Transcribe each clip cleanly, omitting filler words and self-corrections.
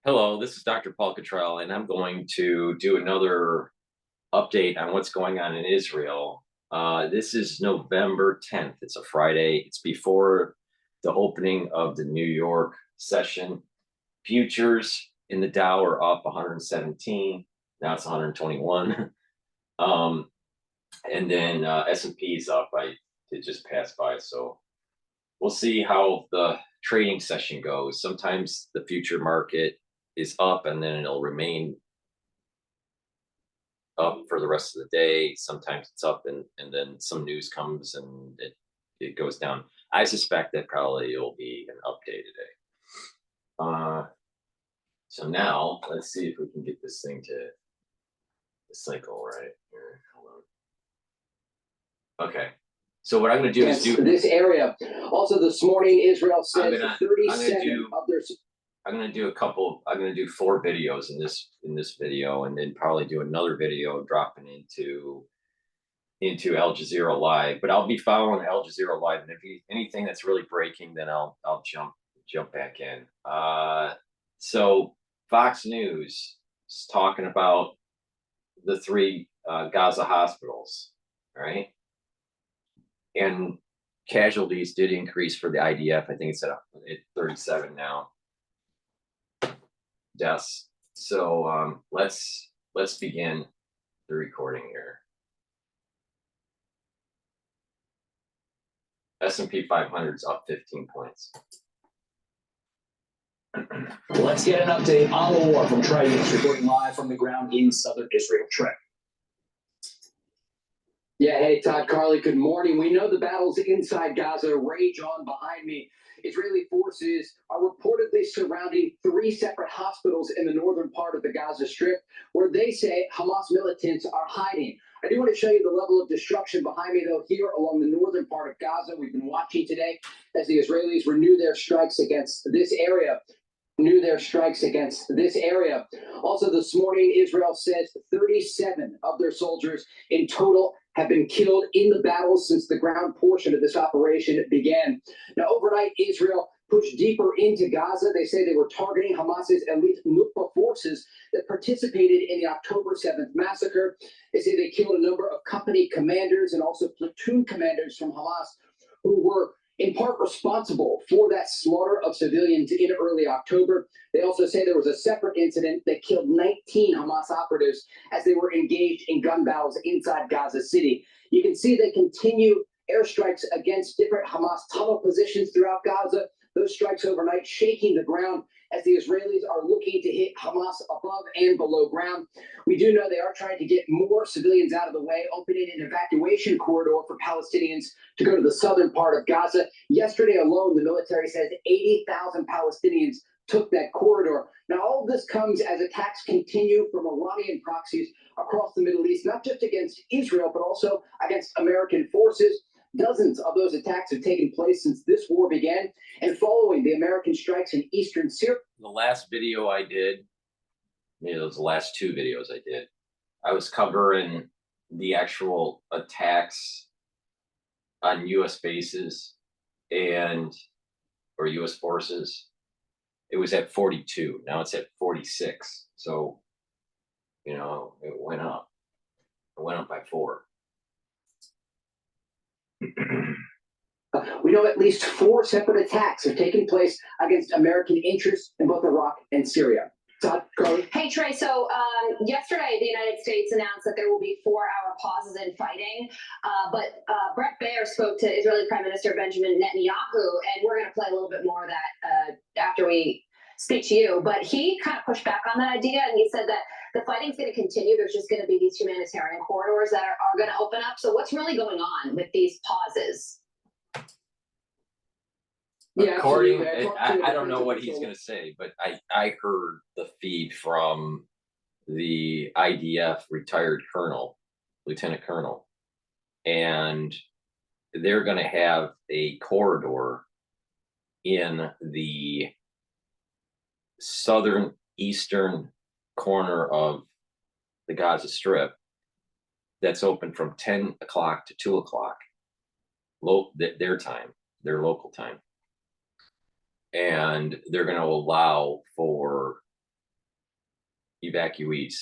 Hello, this is DrPaulCottrell, and I'm going to do another update on what's going on in Israel. This is November 10th. It's a Friday. It's before the opening of the New York session. Futures in the Dow are up 117. Now it's 121. And then S&P is up. It just passed by. So we'll see how the trading session goes. Sometimes the future market is up and then it'll remain up for the rest of the day. Sometimes it's up and then some news comes and it goes down. I suspect that probably it'll be an up day today. So now let's see if we can get this thing to cycle right here. Hold on. Okay. So what I'm going to do is do this area. Also, this morning, Israel said 37 of their. I'm going to do I'm going to do 4 videos in this video, and then probably do another video dropping into Al Jazeera Live. But I'll be following Al Jazeera Live, and if anything that's really breaking, then I'll jump back in. So Fox News is talking about the 3 Gaza hospitals, right? And casualties did increase for the IDF. I think it's at 37 now. Deaths. So let's begin the recording here. S&P 500 is up 15 points. Let's get an update on the war from Trey, reporting live from the ground in southern Israel. Trey. Yeah, hey, Todd, Carly, good morning. We know the battles inside Gaza rage on behind me. Israeli forces are reportedly surrounding 3 separate hospitals in the northern part of the Gaza Strip, where they say Hamas militants are hiding. I do want to show you the level of destruction behind me, though, here along the northern part of Gaza. We've been watching today as the Israelis renew their strikes against this area. Also, this morning, Israel says 37 of their soldiers in total have been killed in the battles since the ground portion of this operation began. Now, overnight, Israel pushed deeper into Gaza. They say they were targeting Hamas's elite Nukba forces that participated in the October 7th massacre. They say they killed a number of company commanders and also platoon commanders from Hamas who were in part responsible for that slaughter of civilians in early October. They also say there was a separate incident that killed 19 Hamas operatives as they were engaged in gun battles inside Gaza City. You can see they continue airstrikes against different Hamas tunnel positions throughout Gaza. Those strikes overnight shaking the ground as the Israelis are looking to hit Hamas above and below ground. We do know they are trying to get more civilians out of the way, opening an evacuation corridor for Palestinians to go to the southern part of Gaza. Yesterday alone, the military says 80,000 Palestinians took that corridor. Now, all of this comes as attacks continue from Iranian proxies across the Middle East, not just against Israel, but also against American forces. Dozens of those attacks have taken place since this war began, and following the American strikes in eastern Syria. The last video I did, those last 2 videos I did, I was covering the actual attacks on U.S. bases or U.S. forces. It was at 42. Now it's at 46. So, it went up. It went up by 4. We know at least 4 separate attacks have taken place against American interests in both Iraq and Syria. Todd, Carly? Hey, Trey. So yesterday, the United States announced that there will be 4-hour pauses in fighting. But Bret Baier spoke to Israeli Prime Minister Benjamin Netanyahu, and we're going to play a little bit more of that after we speak to you. But he kind of pushed back on that idea, and he said that the fighting's going to continue. There's just going to be these humanitarian corridors that are going to open up. So what's really going on with these pauses? Yeah, according, I don't know what he's going to say, but I heard the feed from the IDF retired colonel, lieutenant colonel, and they're going to have a corridor in the southern eastern corner of the Gaza Strip that's open from 10 o'clock to 2 o'clock, their time, their local time. And they're going to allow for evacuees.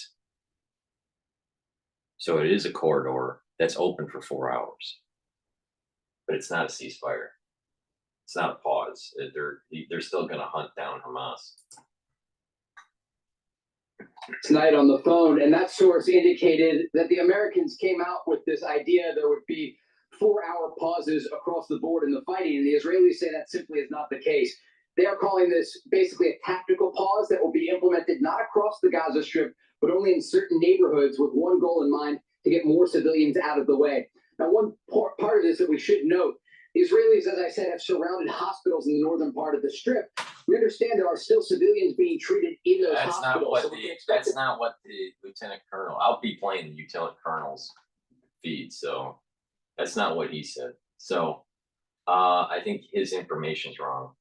So it is a corridor that's open for 4 hours, but it's not a ceasefire. It's not a pause. They're still going to hunt down Hamas. Tonight on the phone, and that source indicated that the Americans came out with this idea there would be 4-hour pauses across the board in the fighting, and the Israelis say that simply is not the case. They are calling this basically a tactical pause that will be implemented not across the Gaza Strip, but only in certain neighborhoods with one goal in mind: to get more civilians out of the way. Now, one part of this that we should note: the Israelis, as I said, have surrounded hospitals in the northern part of the Strip. We understand there are still civilians being treated in those hospitals. That's not what the lieutenant colonel. I'll be playing the lieutenant colonel's feed, so that's not what he said. So I think his information's wrong.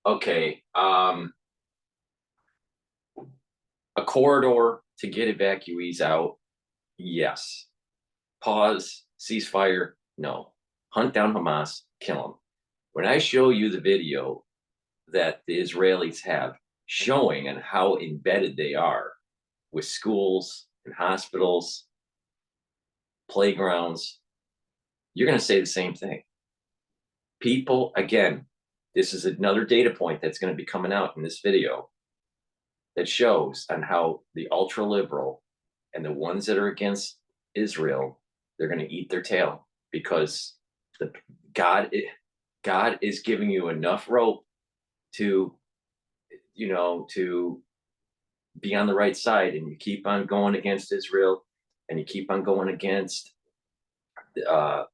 Okay, a corridor to get evacuees out, yes. Pause, ceasefire, no. Hunt down Hamas, kill them. When I show you the video that the Israelis have showing and how embedded they are with schools and hospitals, playgrounds, you're going to say the same thing. People, again, this is another data point that's going to be coming out in this video that shows on how the ultra-liberal and the ones that are against Israel, they're going to eat their tail, because God is giving you enough rope to, to be on the right side, and you keep on going against Israel, and you keep on going against, the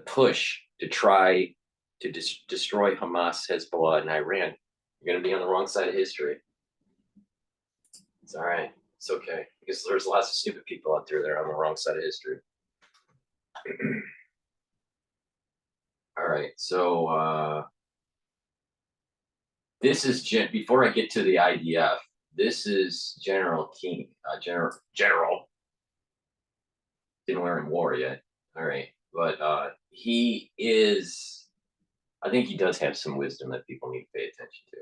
push to try to destroy Hamas, Hezbollah, and Iran. You're going to be on the wrong side of history. It's all right. It's okay, because there's lots of stupid people out there that are on the wrong side of history. All right, so this is before I get to the IDF. This is General Keane. General didn't learn in war yet. All right, but he is. I think he does have some wisdom that people need to pay attention to.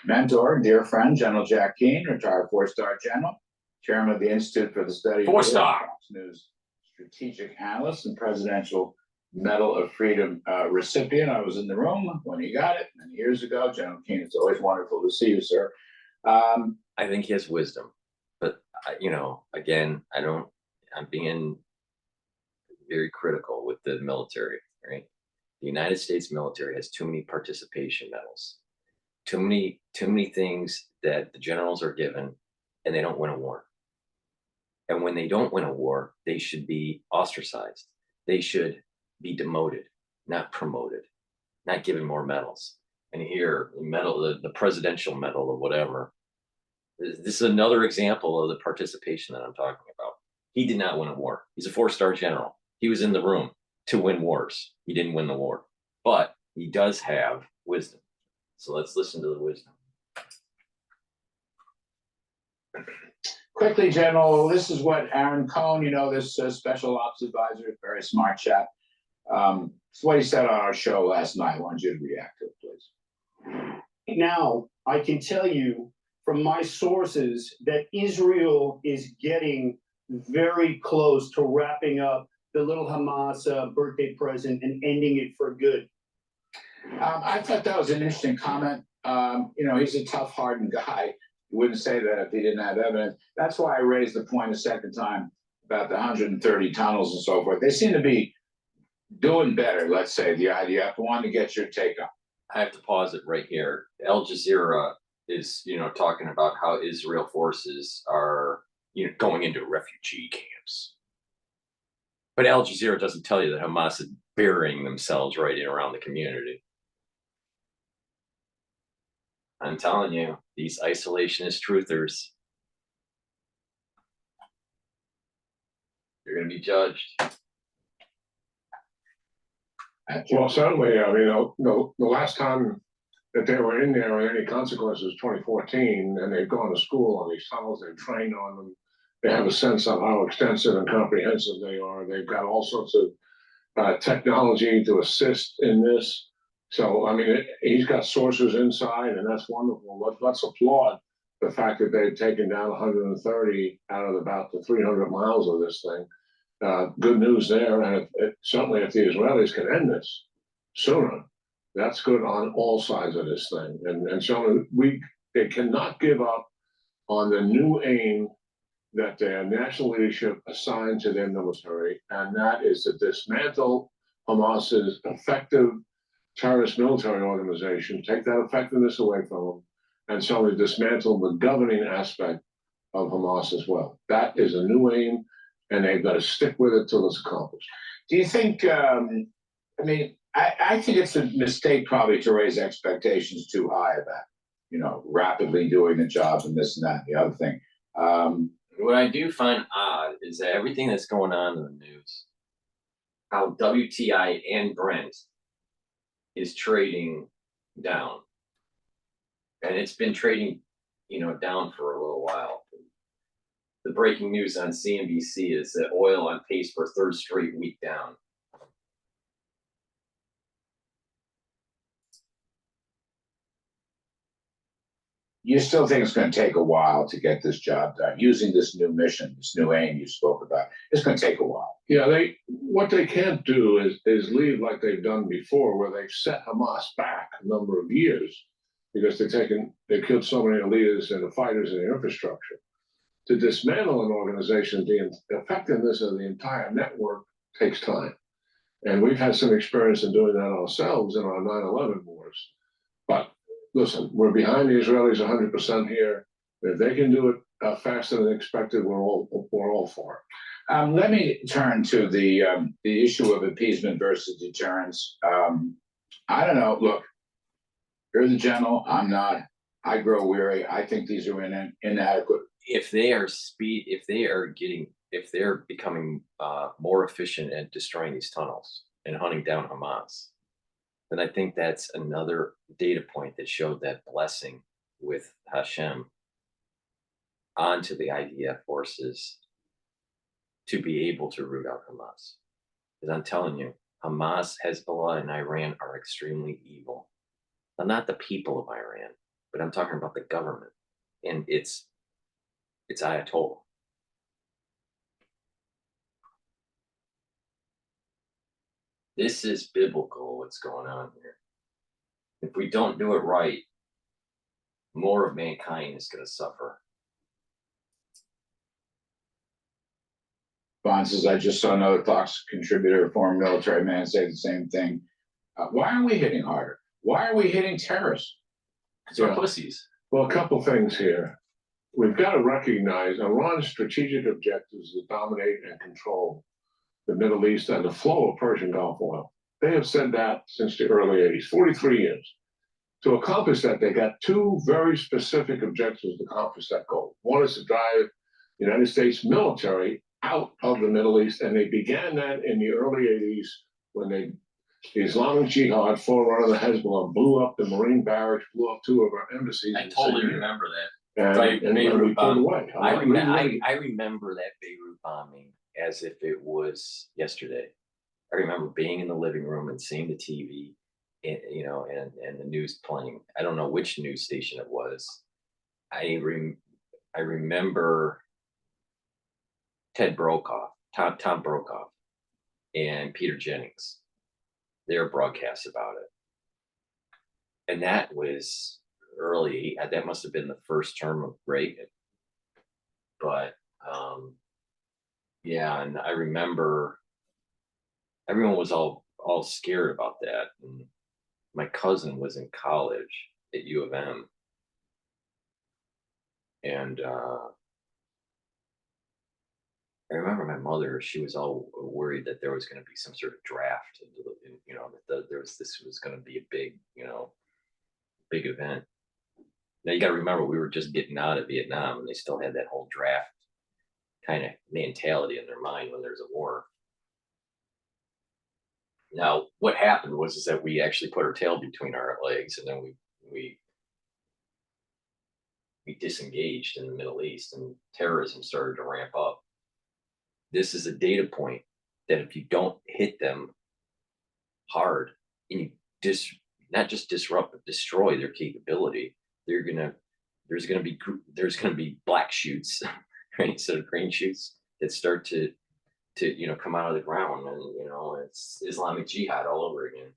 Mentor, dear friend, General Jack Keane, retired 4-star general, chairman of the Institute for the Study of 4-star Fox News strategic analyst and Presidential Medal of Freedom recipient. I was in the room when he got it many years ago. General Keane, it's always wonderful to see you, sir. I think he has wisdom, but again, I'm being very critical with the military, right? The United States military has too many participation medals, too many things that the generals are given, and they don't win a war. And when they don't win a war, they should be ostracized. They should be demoted, not promoted, not given more medals. And here, the presidential medal or whatever, this is another example of the participation that I'm talking about. He did not win a war. He's a 4-star general. He was in the room to win wars. He didn't win the war, but he does have wisdom. So let's listen to the wisdom. Quickly, General, this is what Aaron Cohn, this special ops advisor, very smart chap. It's what he said on our show last night. I want you to react to it, please. Now, I can tell you from my sources that Israel is getting very close to wrapping up the little Hamas birthday present and ending it for good. I thought that was an interesting comment. He's a tough, hardened guy. He wouldn't say that if he didn't have evidence. That's why I raised the point a second time about the 130 tunnels and so forth. They seem to be doing better, let's say, the IDF. I wanted to get your take on. I have to pause it right here. Al Jazeera is, talking about how Israel forces are, going into refugee camps. But Al Jazeera doesn't tell you that Hamas is burying themselves right in around the community. I'm telling you, these isolationist truthers, you're going to be judged. Well, certainly, the last time that they were in there with any consequences was 2014, and they've gone to school on these tunnels, they've trained on them. They have a sense of how extensive and comprehensive they are. They've got all sorts of technology to assist in this. So, I mean, he's got sources inside, and that's wonderful. Let's applaud the fact that they've taken down 130 out of about the 300 miles of this thing. Good news there, and certainly if the Israelis can end this sooner, that's good on all sides of this thing. And so they cannot give up on the new aim that their national leadership assigned to their military, and that is to dismantle Hamas's effective terrorist military organization, take that effectiveness away from them, and so dismantle the governing aspect of Hamas as well. That is a new aim, and they've got to stick with it till it's accomplished. Do you think, I mean, I think it's a mistake probably to raise expectations too high about, you know, rapidly doing the job and this and that and the other thing. What I do find odd is that everything that's going on in the news, how WTI and Brent is trading down. And it's been trading, you know, down for a little while. The breaking news on CNBC is that oil on pace for a third straight week down. You still think it's going to take a while to get this job done using this new mission, this new aim you spoke about? It's going to take a while. Yeah, what they can't do is leave like they've done before, where they've set Hamas back a number of years because they killed so many leaders and the fighters and the infrastructure. To dismantle an organization, the effectiveness of the entire network takes time. And we've had some experience in doing that ourselves in our 9/11 wars. But listen, we're behind the Israelis 100% here. If they can do it faster than expected, we're all for it. Let me turn to the issue of appeasement versus deterrence. I don't know. Look, you're the general. I'm not. I grow weary. I think these are inadequate. If they are becoming more efficient at destroying these tunnels and hunting down Hamas, then I think that's another data point that showed that blessing with Hashem onto the IDF forces to be able to root out Hamas. Because I'm telling you, Hamas, Hezbollah, and Iran are extremely evil. Now, not the people of Iran, but I'm talking about the government and its Ayatollah. This is biblical, what's going on here. If we don't do it right, more of mankind is going to suffer. Bond says, I just saw another Fox contributor, a former military man, say the same thing. Why aren't we hitting harder? Why are we hitting terrorists? Because they're pussies. Well, a couple things here. We've got to recognize Iran's strategic objective is to dominate and control the Middle East and the flow of Persian Gulf oil. They have said that since the early 80s, 43 years. To accomplish that, they got two very specific objectives to accomplish that goal. One is to drive the United States military out of the Middle East, and they began that in the early 80s when the Islamic Jihad, forerunner of the Hezbollah, blew up the Marine barracks, blew up two of our embassies. I totally remember that. And we pulled away. I remember that Beirut bombing as if it was yesterday. I remember being in the living room and seeing the TV, and, you know, and the news playing. I don't know which news station it was. I remember Tom Brokaw, and Peter Jennings, their broadcasts about it, and that was early. That must have been the first term of Reagan. But yeah, and I remember everyone was all scared about that. And my cousin was in college at U of M, and I remember my mother, she was all worried that there was going to be some sort of draft, you know, that this was going to be a big, you know, big event. Now you got to remember, we were just getting out of Vietnam, and they still had that whole draft kind of mentality in their mind when there's a war. Now, what happened was that we actually put our tail between our legs, and then we disengaged in the Middle East, and terrorism started to ramp up. This is a data point that if you don't hit them hard and you not just disrupt, but destroy their capability. There's gonna be black shoots, right, instead of green shoots that start to come out of the ground, and it's Islamic Jihad all over again.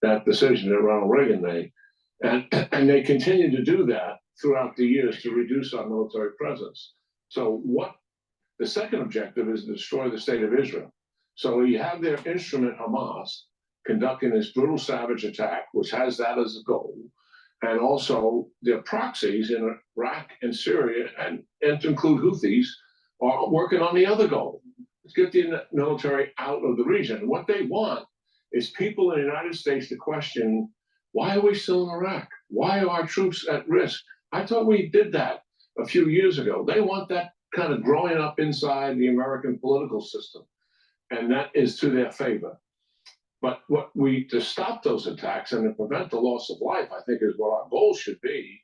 That decision that Ronald Reagan made, and they continue to do that throughout the years to reduce our military presence. So what the second objective is to destroy the state of Israel. So you have their instrument Hamas conducting this brutal savage attack, which has that as a goal, and also their proxies in Iraq and Syria, and to include Houthis, are working on the other goal. Let's get the military out of the region. What they want is people in the United States to question, why are we still in Iraq? Why are our troops at risk? I thought we did that a few years ago. They want that kind of growing up inside the American political system, and that is to their favor. But to stop those attacks and to prevent the loss of life, I think is what our goal should be.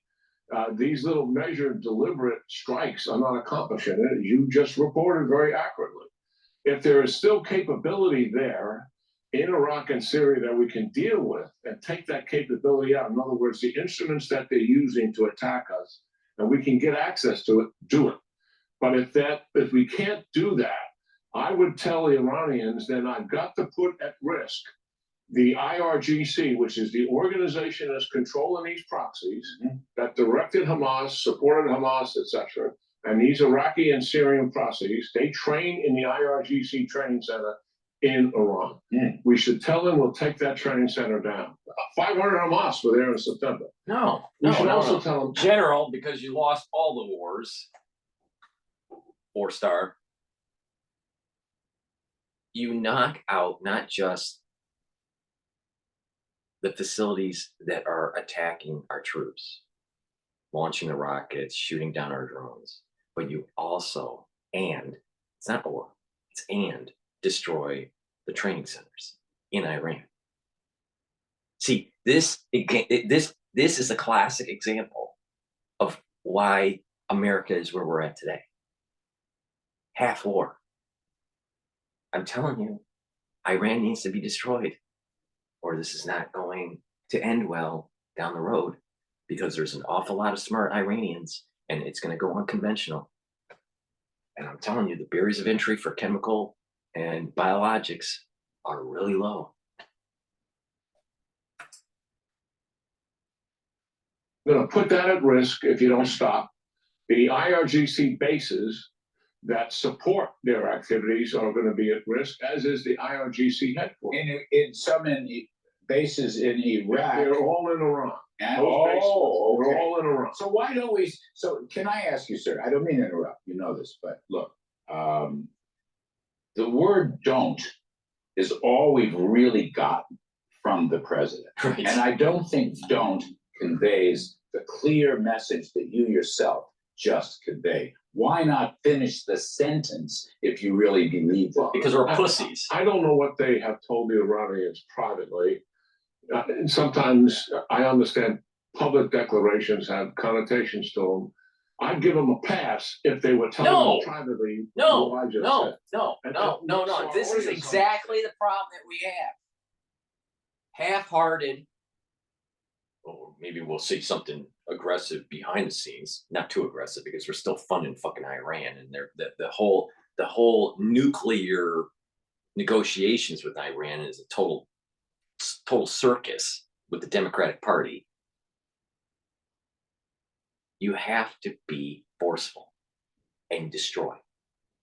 These little measured, deliberate strikes are not accomplishing it. You just reported very accurately. If there is still capability there in Iraq and Syria that we can deal with and take that capability out, in other words, the instruments that they're using to attack us, and we can get access to it, do it. But if we can't do that, I would tell the Iranians then I've got to put at risk the IRGC, which is the organization that's controlling these proxies, that directed Hamas, supported Hamas, etc. And these Iraqi and Syrian proxies, they train in the IRGC training center in Iran. We should tell them we'll take that training center down. 500 Hamas were there in September. No, We should also tell them, General, because you lost all the wars, 4-star. You knock out not just the facilities that are attacking our troops, launching the rockets, shooting down our drones, but you also, and it's not or, it's and destroy the training centers in Iran. See, this is a classic example of why America is where we're at today. Half war. I'm telling you, Iran needs to be destroyed, or this is not going to end well down the road, because there's an awful lot of smart Iranians, and it's going to go unconventional. And I'm telling you, the barriers of entry for chemical and biologics are really low. I'm going to put that at risk if you don't stop. The IRGC bases that support their activities are going to be at risk, as is the IRGC headquarters. In some bases in Iraq. They're all in Iran. And, They're okay. all in Iran. So why don't we? So can I ask you, sir? I don't mean to interrupt. You know this, but look, the word "don't" is all we've really gotten from the president, Right. and I don't think "don't" conveys the clear message that you yourself just conveyed. Why not finish the sentence if you really believe that? Because we're pussies. I don't know what they have told the Iranians privately. And sometimes I understand public declarations have connotations to them. I'd give them a pass if they were telling them privately. what I just said. No. This is exactly the problem that we have. Half-hearted, or maybe we'll see something aggressive behind the scenes, not too aggressive, because we're still funding fucking Iran, and the whole nuclear negotiations with Iran is a total circus with the Democratic Party. You have to be forceful and destroy,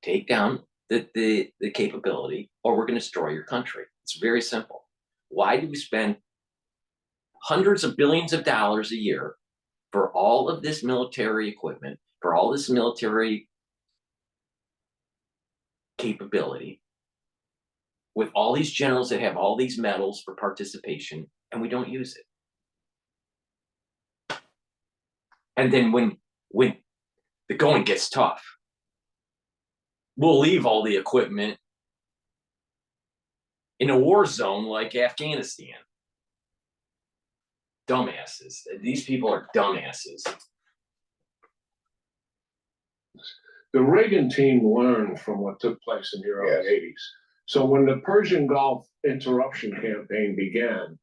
take down the capability, or we're going to destroy your country. It's very simple. Why do we spend hundreds of billions of dollars a year for all of this military equipment, for all this military capability, with all these generals that have all these medals for participation, and we don't use it? And then when the going gets tough, we'll leave all the equipment in a war zone like Afghanistan. Dumbasses. These people are dumbasses. The Reagan team learned from what took place in the early 80s. So when the Persian Gulf interruption campaign began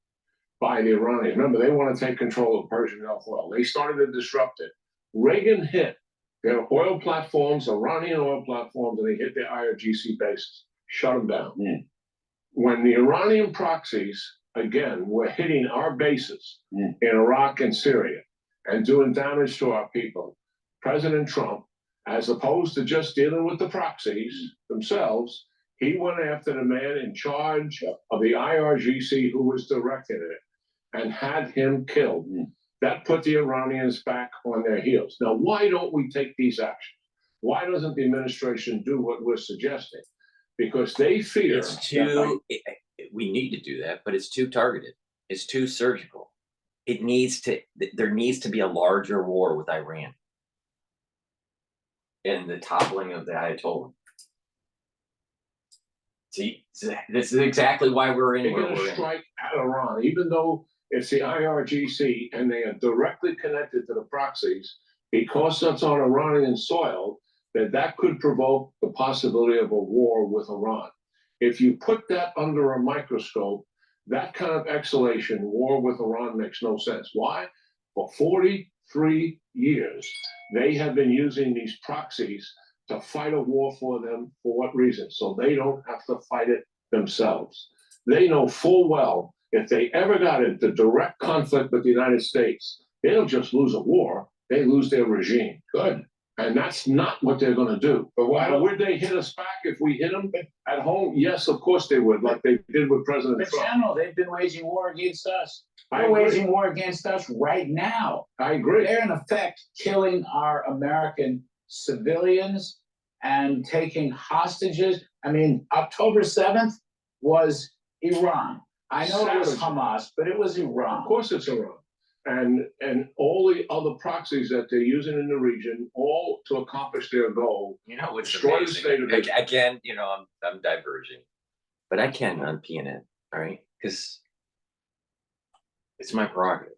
by the Iranians, remember, they want to take control of Persian Gulf oil. They started to disrupt it. Reagan hit their oil platforms, Iranian oil platforms, and they hit their IRGC bases, shut them down. When the Iranian proxies, again, were hitting our bases in Iraq and Syria and doing damage to our people, President Trump, as opposed to just dealing with the proxies themselves, he went after the man in charge of the IRGC who was directing it and had him killed. That put the Iranians back on their heels. Now, why don't we take these actions? Why doesn't the administration do what we're suggesting? Because they fear. It's too, we need to do that, but it's too targeted. It's too surgical. It needs to, there needs to be a larger war with Iran and the toppling of the Ayatollah. See, this is exactly why we're in. They're going to strike at Iran, even though it's the IRGC and they are directly connected to the proxies, because that's on Iranian soil, that could provoke the possibility of a war with Iran. If you put that under a microscope, that kind of exhalation, war with Iran, makes no sense. Why? For 43 years, they have been using these proxies to fight a war for them. For what reason? So they don't have to fight it themselves. They know full well if they ever got into direct conflict with the United States, they don't just lose a war, they lose their regime. Good. And that's not what they're going to do. But why would they hit us back if we hit them at home? Yes, of course they would, like they did with President Trump. Channel, they've been waging war against us. They're waging war against us right now. I agree. They're in effect killing our American civilians and taking hostages. I mean, October 7th was Iran. I know it was Hamas, but it was Iran. Of course it's Iran. And all the other proxies that they're using in the region, all to accomplish their goal. You know what's destroy the amazing? state of Israel. Again, you know, I'm diverging, but I can on PNN, all right? Because it's my prerogative.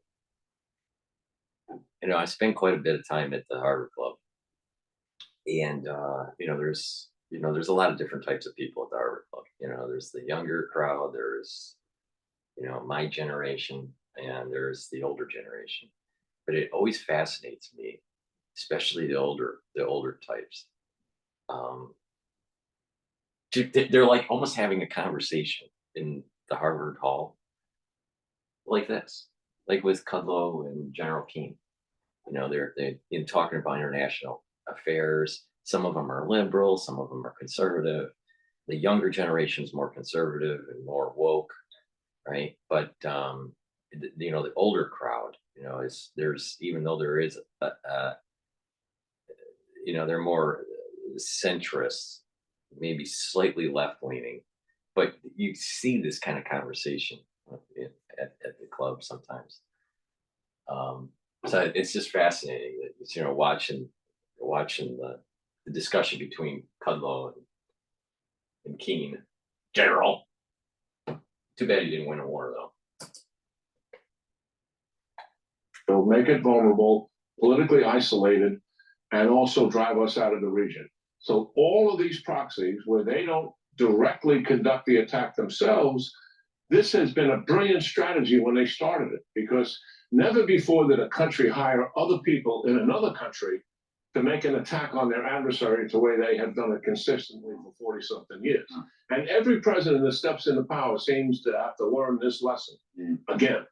You know, I spend quite a bit of time at the Harvard Club, and you know, there's a lot of different types of people at the Harvard Club. You know, there's the younger crowd, there's, you know, my generation, and there's the older generation. But it always fascinates me, especially the older types. They're like almost having a conversation in the Harvard Hall, like this, like with Cottrell and General Keane. You know, they're in talking about international affairs. Some of them are liberal, some of them are conservative. The younger generation is more conservative and more woke, right? But you know, the older crowd, you know, there's even though there is you know, they're more centrist, maybe slightly left leaning, but you see this kind of conversation at the club sometimes. So it's just fascinating that it's, you know, watching the discussion between Cottrell and Keane. General. Too bad he didn't win a war though. It'll make it vulnerable, politically isolated, and also drive us out of the region. So all of these proxies, where they don't directly conduct the attack themselves, this has been a brilliant strategy when they started it, because never before did a country hire other people in another country to make an attack on their adversary the way they have done it consistently for 40-something years. And every president that steps into power seems to have to learn this lesson again.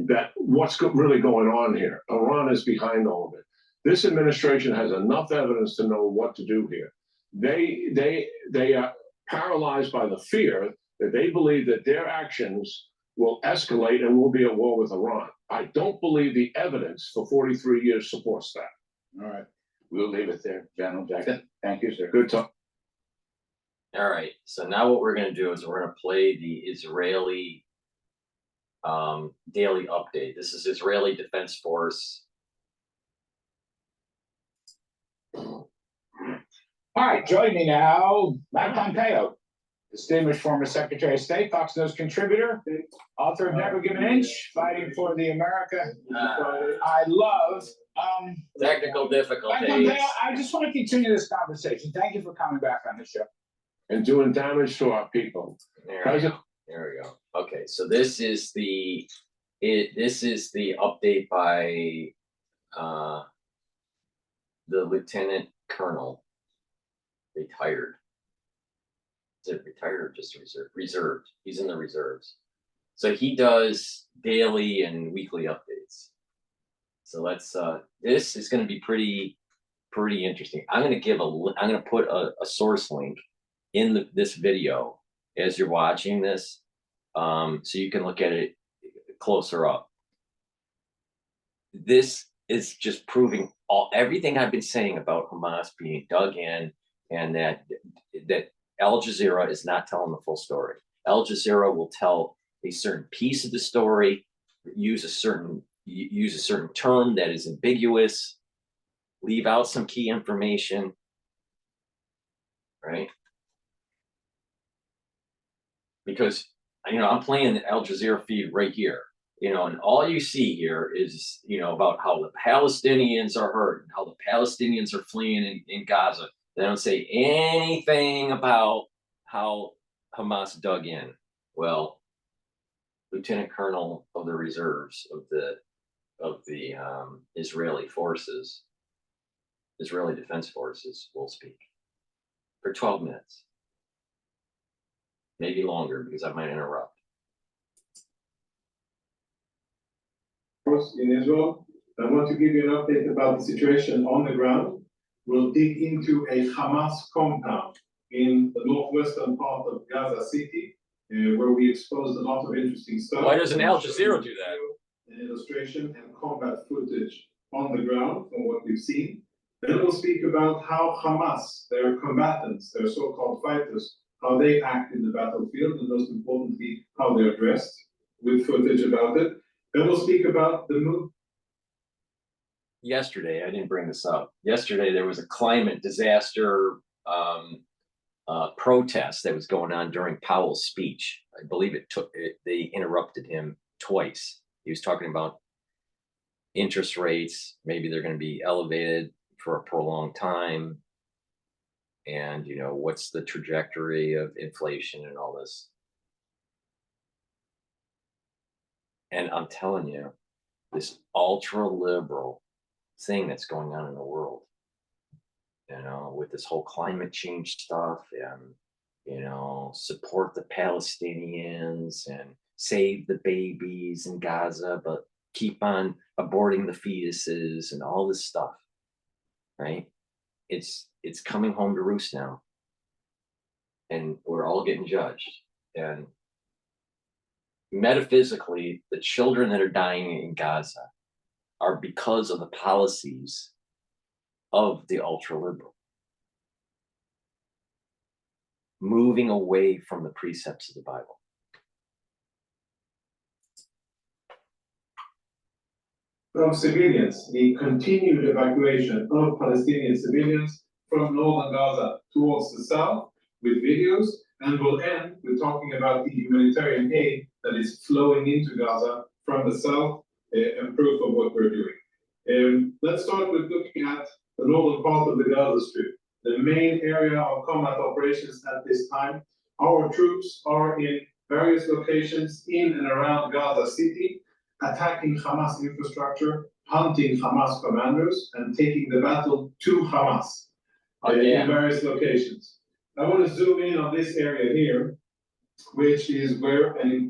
That what's really going on here. Iran is behind all of it. This administration has enough evidence to know what to do here. They are paralyzed by the fear that they believe that their actions will escalate and we'll be at war with Iran. I don't believe the evidence for 43 years supports that. All right. We'll leave it there, General Jackson. Thank you, sir. Good talk. All right. So now what we're going to do is we're going to play the Israeli daily update. This is Israeli Defense Force. All right, join me now, Mike Pompeo, distinguished former Secretary of State, Fox News contributor, author of Never Give an Inch, fighting for the America I love. Technical Mike difficulties. Pompeo, I just want to continue this conversation. Thank you for coming back on the show. and doing damage to our people. There we President, go. There we go. Okay, so this is the update by the lieutenant colonel, retired. Is it retired or just reserved? Reserved. He's in the reserves. So he does daily and weekly updates. So let's this is going to be pretty interesting. I'm going to put a source link in this video as you're watching this, so you can look at it closer up. This is just proving everything I've been saying about Hamas being dug in, and that Al Jazeera is not telling the full story. Al Jazeera will tell a certain piece of the story, use a certain term that is ambiguous, leave out some key information, right? Because, you know, I'm playing the Al Jazeera feed right here, you know, and all you see here is, you know, about how the Palestinians are hurt and how the Palestinians are fleeing in Gaza. They don't say anything about how Hamas dug in. Well, Lieutenant Colonel of the reserves of the Israeli forces, Israeli Defense Forces, will speak for 12 minutes. Maybe longer, because I might interrupt. In Israel, I want to give you an update about the situation on the ground. We'll dig into a Hamas compound in the northwestern part of Gaza City, where we exposed a lot of interesting stuff. Why doesn't Al Jazeera do that? An illustration and combat footage on the ground from what we've seen. Then we'll speak about how Hamas, their combatants, their so-called fighters, how they act in the battlefield, and most importantly, how they're dressed, with footage about it. Then we'll speak about the move. Yesterday, I didn't bring this up. Yesterday, there was a climate disaster protest that was going on during Powell's speech. I believe they interrupted him twice. He was talking about interest rates. Maybe they're going to be elevated for a prolonged time. And, you know, what's the trajectory of inflation and all this? And I'm telling you, this ultra liberal thing that's going on in the world, you know, with this whole climate change stuff and, you know, support the Palestinians and save the babies in Gaza, but keep on aborting the fetuses and all this stuff, right? It's coming home to roost now, and we're all getting judged. And metaphysically, the children that are dying in Gaza are because of the policies of the ultra liberal, moving away from the precepts of the Bible. From civilians, the continued evacuation of Palestinian civilians from northern Gaza towards the south with videos, and we'll end with talking about the humanitarian aid that is flowing into Gaza from the south, and proof of what we're doing. Let's start with looking at the northern part of the Gaza Strip, the main area of combat operations at this time. Our troops are in various locations in and around Gaza City, attacking Hamas infrastructure, hunting Hamas commandos, and taking the battle to Hamas in various locations. I want to zoom in on this area here, which is where a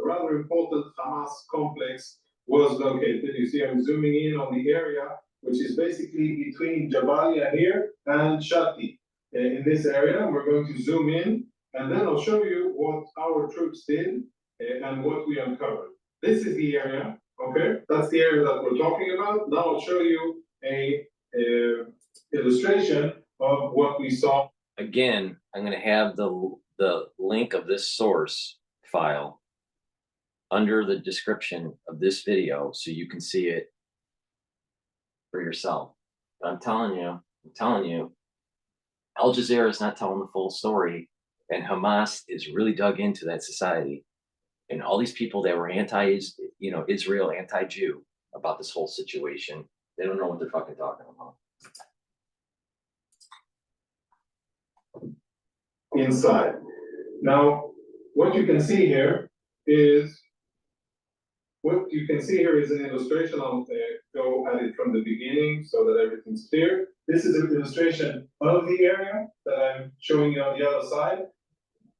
rather important Hamas complex was located. You see, I'm zooming in on the area, which is basically between Jabalia here and Shati. In this area, we're going to zoom in, and then I'll show you what our troops did and what we uncovered. This is the area, okay? That's the area that we're talking about. Now I'll show you a illustration of what we saw. Again, I'm going to have the link of this source file under the description of this video so you can see it for yourself. But I'm telling you, Al Jazeera is not telling the full story, and Hamas is really dug into that society. And all these people that were Israel, anti-Jew about this whole situation, they don't know what they're fucking talking about. inside. Now, what you can see here is an illustration. I'll go at it from the beginning so that everything's clear. This is an illustration of the area that I'm showing you on the other side.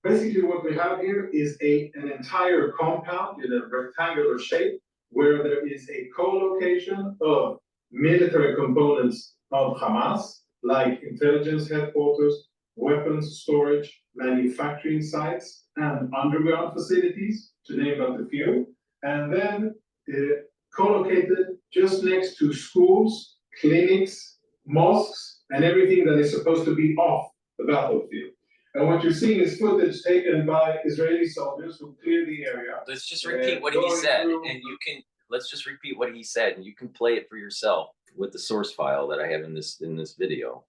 Basically, what we have here is an entire compound in a rectangular shape where there is a co-location of military components of Hamas, like intelligence headquarters, weapons storage, manufacturing sites, and underground facilities, to name but a few. And then co-located just next to schools, clinics, mosques, and everything that is supposed to be off the battlefield. And what you're seeing is footage taken by Israeli soldiers who clear the area. Let's just repeat what he said, let's just repeat what he said, and you can play it for yourself with the source file that I have in this video,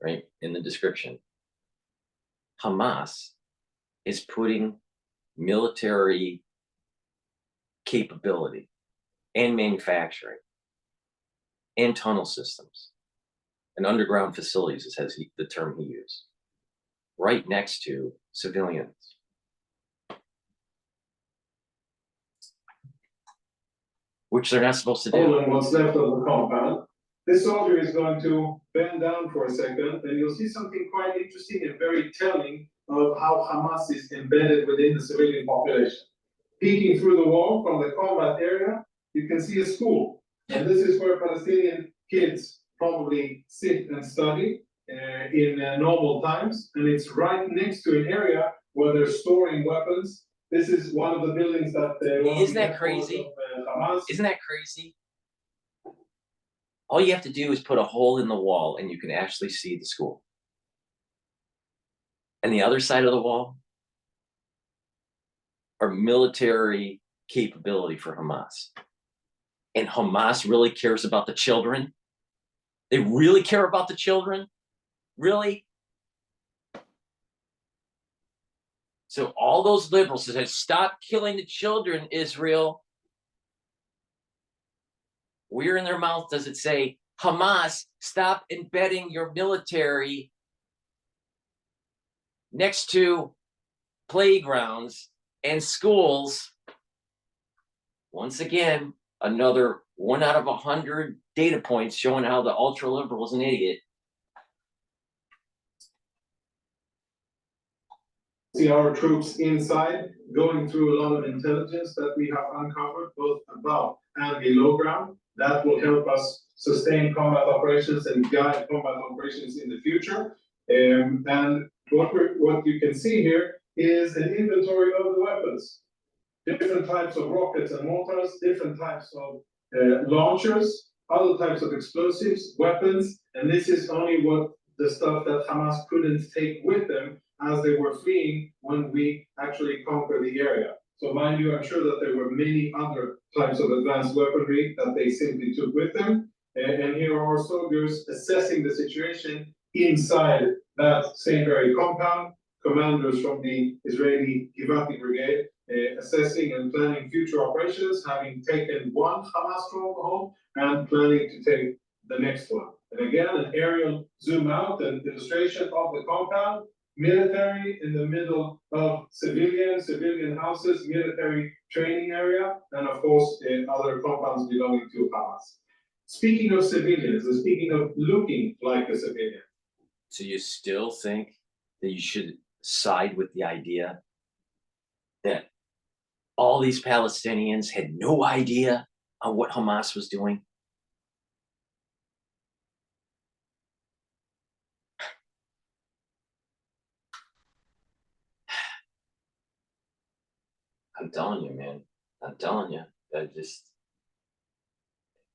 right, in the description. Hamas is putting military capability and manufacturing and tunnel systems and underground facilities, as the term he used, right next to civilians. Which they're not supposed to do. And what's left of the compound. This soldier is going to bend down for a second, and you'll see something quite interesting and very telling of how Hamas is embedded within the civilian population. Peeking through the wall from the combat area, you can see a school. And this is where Palestinian kids probably sit and study in normal times. And it's right next to an area where they're storing weapons. This is one of the buildings that Isn't that crazy? Hamas. Isn't that crazy? All you have to do is put a hole in the wall and you can actually see the school. And the other side of the wall are military capability for Hamas. And Hamas really cares about the children. They really care about the children? Really? So all those liberals that said, stop killing the children, Israel. Where in their mouth does it say, Hamas, stop embedding your military next to playgrounds and schools? Once again, another 1 out of 100 data points showing how the ultra-liberal is an idiot. See our troops inside going through a lot of intelligence that we have uncovered both above and below ground. That will help us sustain combat operations and guide combat operations in the future. And what you can see here is an inventory of the weapons. Different types of rockets and mortars, different types of launchers, other types of explosives, weapons, and this is only what the stuff that Hamas couldn't take with them as they were fleeing when we actually conquered the area. So mind you, I'm sure that there were many other types of advanced weaponry that they simply took with them. And here are our soldiers assessing the situation inside that same very compound. Commanders from the Israeli Givati Brigade assessing and planning future operations, having taken one Hamas stronghold and planning to take the next one. And again, an aerial zoom out and illustration of the compound. Military in the middle of civilian houses, military training area, and of course, other compounds belonging to Hamas. Speaking of civilians, and speaking of looking like a civilian. So you still think that you should side with the idea that all these Palestinians had no idea on what Hamas was doing? I'm telling you, man. I'm telling you.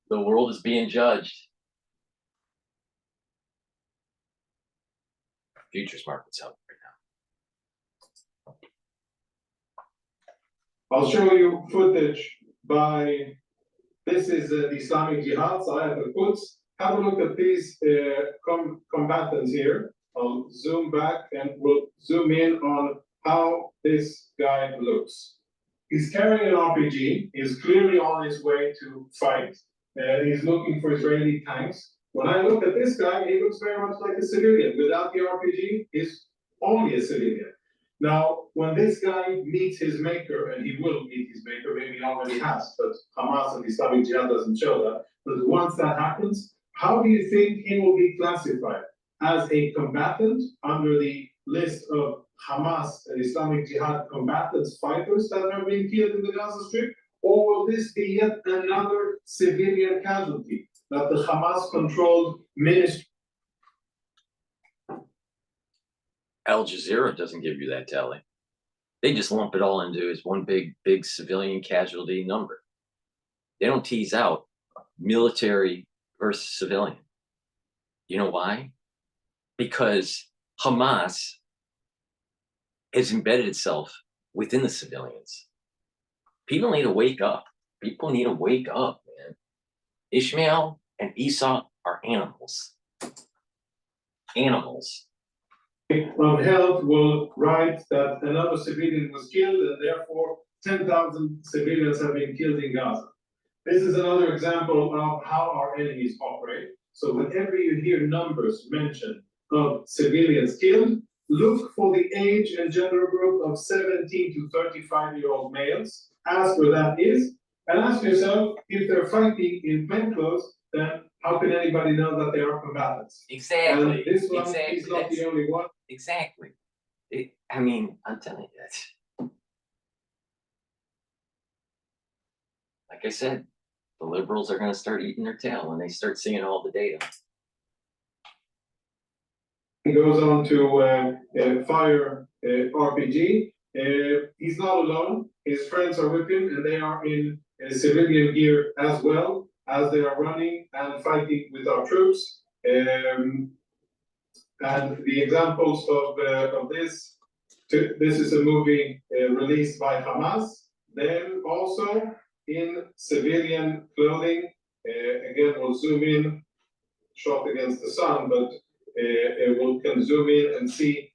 The world is being judged. Futures market's up right now. I'll show you footage by, this is the Islamic Jihad, Salat al-Quds. Have a look at these combatants here. I'll zoom back and we'll zoom in on how this guy looks. He's carrying an RPG, he's clearly on his way to fight, he's looking for Israeli tanks. When I look at this guy, he looks very much like a civilian. Without the RPG, he's only a civilian. Now, when this guy meets his maker, and he will meet his maker, maybe he already has, but Hamas and Islamic Jihad doesn't show that. But once that happens, how do you think he will be classified? As a combatant under the list of Hamas and Islamic Jihad combatants, fighters that are being killed in the Gaza Strip? Or will this be yet another civilian casualty that the Hamas-controlled ministry? Al Jazeera doesn't give you that tally. They just lump it all into as one big civilian casualty number. They don't tease out military versus civilian. You know why? Because Hamas has embedded itself within the civilians. People need to wake up. People need to wake up, man. Ishmael and Esau are animals. Animals. Of Health will write that another civilian was killed and therefore 10,000 civilians have been killed in Gaza. This is another example of how our enemies operate. So whenever you hear numbers mentioned of civilians killed, look for the age and gender group of 17 to 35-year-old males, ask where that is, and ask yourself, if they're fighting in plainclothes, then how can anybody know that they are combatants? Exactly. And this one exactly. is not the only one. Exactly. I mean, I'm telling you that. Like I said, the liberals are going to start eating their tail when they start seeing all the data. He goes on to fire RPG. He's not alone. His friends are with him, and they are in civilian gear as well as they are running and fighting with our troops. And the examples of this is a movie released by Hamas. Then also in civilian clothing, again, we'll zoom in, shot against the sun, but we can zoom in and see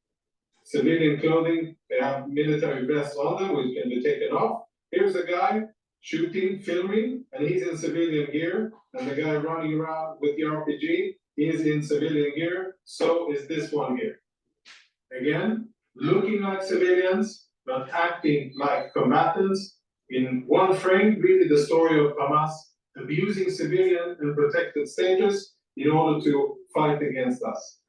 civilian clothing. They have military vests on them, which can be taken off. Here's a guy shooting, filming, and he's in civilian gear. And the guy running around with the RPG is in civilian gear. So is this one here. Again, looking like civilians, but acting like combatants. In one frame, really the story of Hamas abusing civilian and protected status in order to fight against us.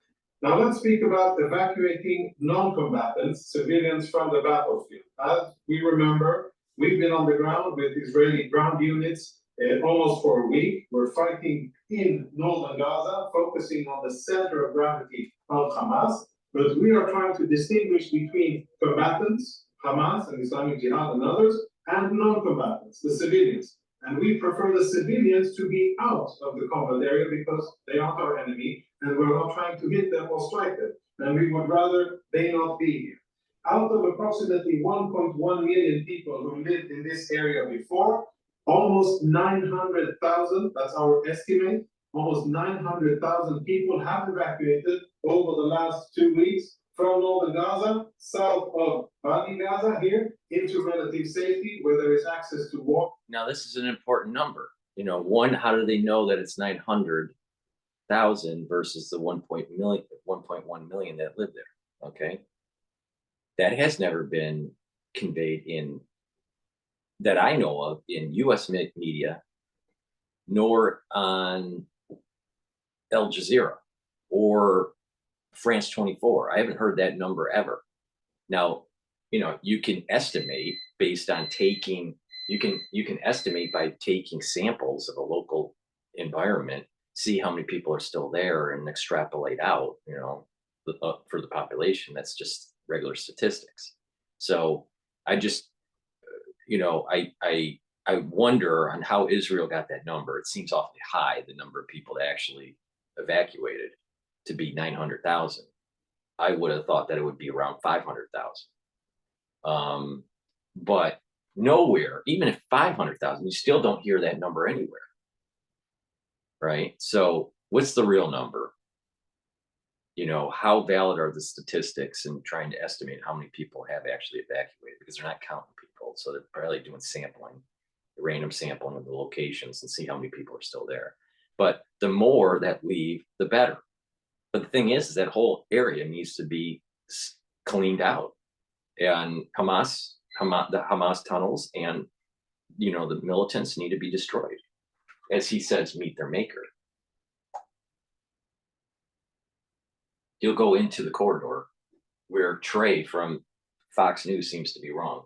Now let's speak about evacuating non-combatants, civilians from the battlefield. As we remember, we've been on the ground with Israeli ground units almost for a week. We're fighting in northern Gaza, focusing on the center of gravity of Hamas, but we are trying to distinguish between combatants, Hamas and Islamic Jihad and others, and non-combatants, the civilians. And we prefer the civilians to be out of the combat area because they aren't our enemy, and we're not trying to hit them or strike them. And we would rather they not be here. Out of approximately 1.1 million people who lived in this area before, almost 900,000, that's our estimate, almost 900,000 people have evacuated over the last 2 weeks from northern Gaza, south of Bani Gaza here, into relative safety where there is access to water. Now, this is an important number. You know, one, how do they know that it's 900,000 versus the 1.1 million that live there? Okay. That has never been conveyed in, that I know of, in US media, nor on Al Jazeera or France 24. I haven't heard that number ever. Now, you know, you can estimate based on taking, you can estimate by taking samples of a local environment, see how many people are still there and extrapolate out, you know, for the population. That's just regular statistics. So I just, you know, I wonder on how Israel got that number. It seems awfully high, the number of people that actually evacuated, to be 900,000. I would have thought that it would be around 500,000. But nowhere, even if 500,000, you still don't hear that number anywhere. Right? So what's the real number? You know, how valid are the statistics in trying to estimate how many people have actually evacuated? Because they're not counting people. So they're probably doing sampling, random sampling of the locations and see how many people are still there. But the more that leave, the better. But the thing is that whole area needs to be cleaned out, and the Hamas tunnels and, the militants need to be destroyed. As he says, meet their maker. He'll go into the corridor where Trey from Fox News seems to be wrong.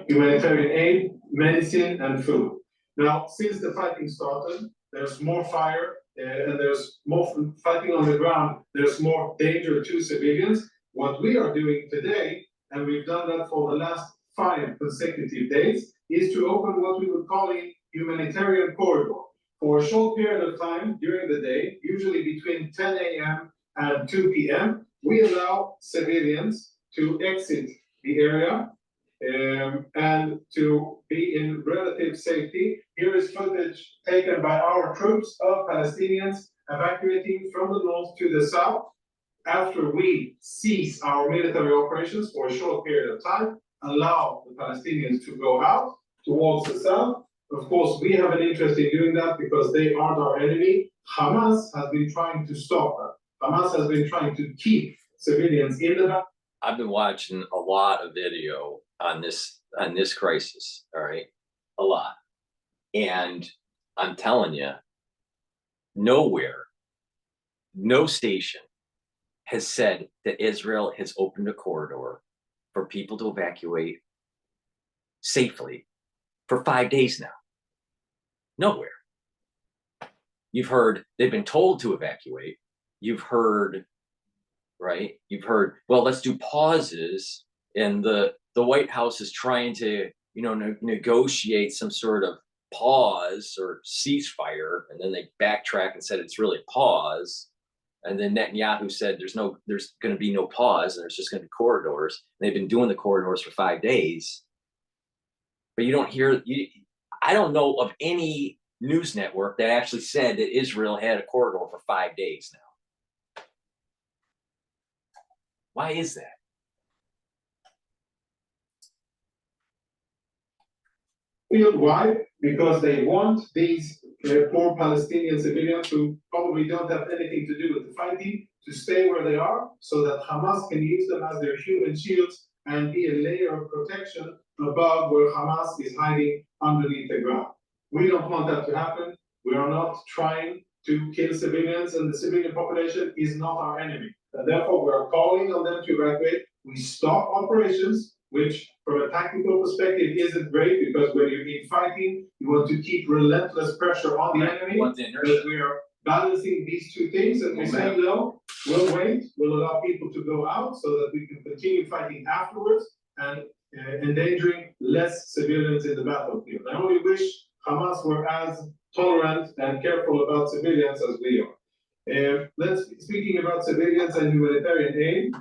Humanitarian aid, medicine, and food. Now, since the fighting started, there's more fire and there's more fighting on the ground. There's more danger to civilians. What we are doing today, and we've done that for the last 5 consecutive days, is to open what we would call a humanitarian corridor. For a short period of time during the day, usually between 10 a.m. and 2 p.m., we allow civilians to exit the area and to be in relative safety. Here is footage taken by our troops of Palestinians evacuating from the north to the south after we cease our military operations for a short period of time, allow the Palestinians to go out towards the south. Of course, we have an interest in doing that because they aren't our enemy. Hamas has been trying to stop that. Hamas has been trying to keep civilians in the back. I've been watching a lot of video on this crisis, all right? A lot. And I'm telling you, nowhere, no station has said that Israel has opened a corridor for people to evacuate safely for 5 days now. Nowhere. You've heard they've been told to evacuate. You've heard, right? You've heard, well, let's do pauses, and the White House is trying to, negotiate some sort of pause or ceasefire, and then they backtrack and said it's really a pause. And then Netanyahu said there's going to be no pause, and there's just going to be corridors. And they've been doing the corridors for 5 days, but you don't hear. I don't know of any news network that actually said that Israel had a corridor for 5 days now. Why is that? Why? Because they want these poor Palestinian civilians who probably don't have anything to do with the fighting to stay where they are, so that Hamas can use them as their human shields and be a layer of protection above where Hamas is hiding underneath the ground. We don't want that to happen. We are not trying to kill civilians, and the civilian population is not our enemy. And therefore, we are calling on them to evacuate. We stop operations, which from a tactical perspective isn't great, because when you're in fighting, you want to keep relentless pressure on the enemy. But we are balancing these two things, and we say no, we'll wait, we'll allow people to go out so that we can continue fighting afterwards and endangering less civilians in the battlefield. I only wish Hamas were as tolerant and careful about civilians as we are. Speaking about civilians and humanitarian aid,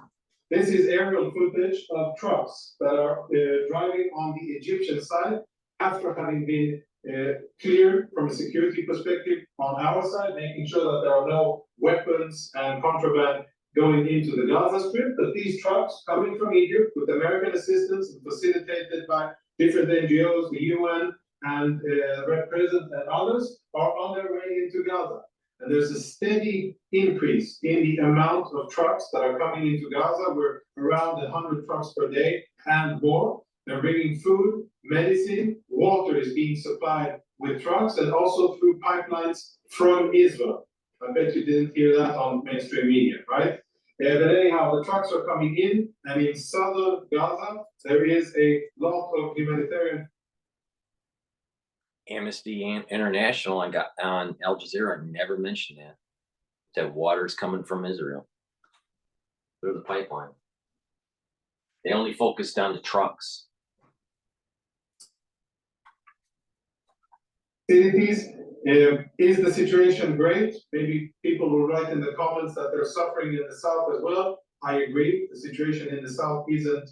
this is aerial footage of trucks that are driving on the Egyptian side after having been cleared from a security perspective on our side, making sure that there are no weapons and contraband going into the Gaza Strip. But these trucks coming from Egypt with American assistance and facilitated by different NGOs, the UN, and Red Crescent and others are on their way into Gaza. And there's a steady increase in the amount of trucks that are coming into Gaza. We're around 100 trucks per day and more. They're bringing food, medicine, water is being supplied with trucks, and also through pipelines from Israel. I bet you didn't hear that on mainstream media, right? But anyhow, the trucks are coming in, and in southern Gaza, there is a lot of humanitarian. Amnesty International on Al Jazeera never mentioned that water's coming from Israel through the pipeline. They only focused on the trucks. Is the situation great? Maybe people will write in the comments that they're suffering in the south as well. I agree. The situation in the south isn't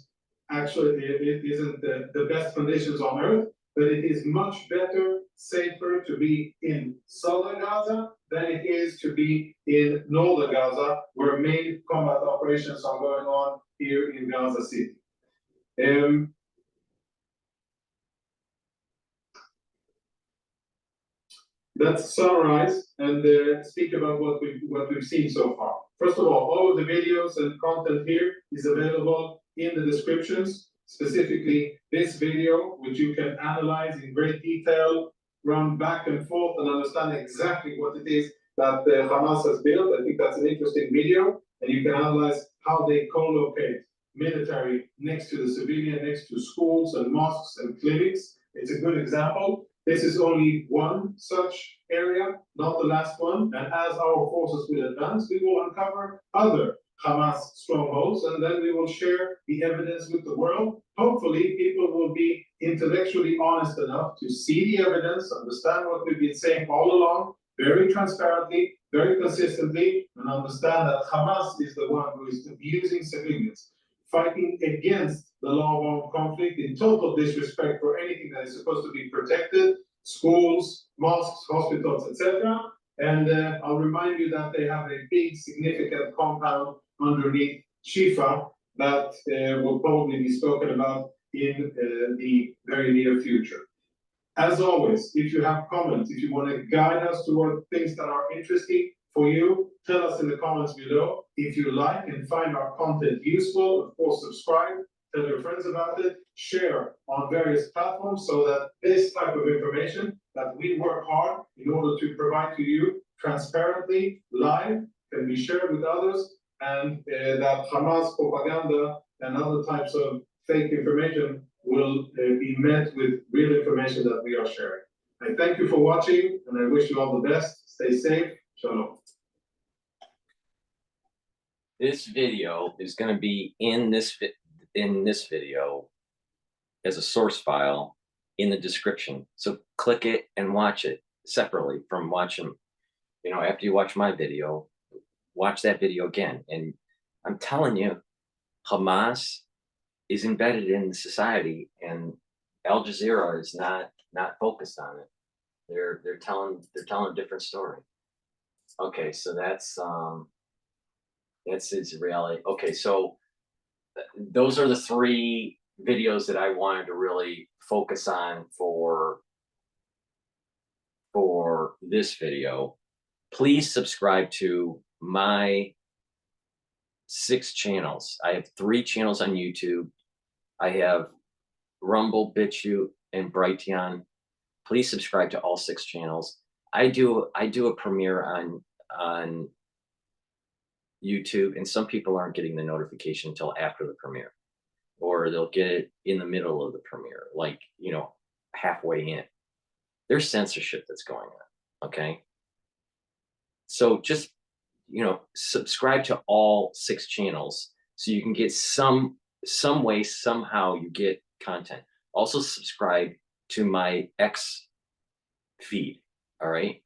the best conditions on earth, but it is much better, safer to be in southern Gaza than it is to be in northern Gaza, where main combat operations are going on here in Gaza City. let's summarize and speak about what we've seen so far. First of all of the videos and content here is available in the descriptions, specifically this video, which you can analyze in great detail, run back and forth and understand exactly what it is that Hamas has built. I think that's an interesting video, and you can analyze how they co-locate military next to the civilian, next to schools and mosques and clinics. It's a good example. This is only one such area, not the last one. And as our forces will advance, we will uncover other Hamas strongholds, and then we will share the evidence with the world. Hopefully, people will be intellectually honest enough to see the evidence, understand what we've been saying all along, very transparently, very consistently, and understand that Hamas is the one who is abusing civilians, fighting against the law of armed conflict in total disrespect for anything that is supposed to be protected, schools, mosques, hospitals, etc. And I'll remind you that they have a big, significant compound underneath Shifa that will probably be spoken about in the very near future. As always, if you have comments, if you want to guide us toward things that are interesting for you, tell us in the comments below. If you like and find our content useful, of course, subscribe, tell your friends about it, share on various platforms so that this type of information that we work hard in order to provide to you transparently, live, can be shared with others, and that Hamas propaganda and other types of fake information will be met with real information that we are sharing. I thank you for watching, and I wish you all the best. Stay safe. Shalom. This video is going to be in this video as a source file in the description. So click it and watch it separately from watching, after you watch my video, watch that video again. And I'm telling you, Hamas is embedded in the society, and Al Jazeera is not focused on it. They're telling a different story. Okay, so that's Israeli. Okay, so those are the three videos that I wanted to really focus on for this video. Please subscribe to my 6 channels. I have 3 channels on YouTube. I have Rumble, Bitchute, and Brighteon. Please subscribe to all 6 channels. I do a premiere on YouTube, and some people aren't getting the notification until after the premiere, or they'll get it in the middle of the premiere, like, halfway in. There's censorship that's going on, okay? So just, subscribe to all 6 channels so you can get some way, somehow you get content. Also subscribe to my X feed, all right?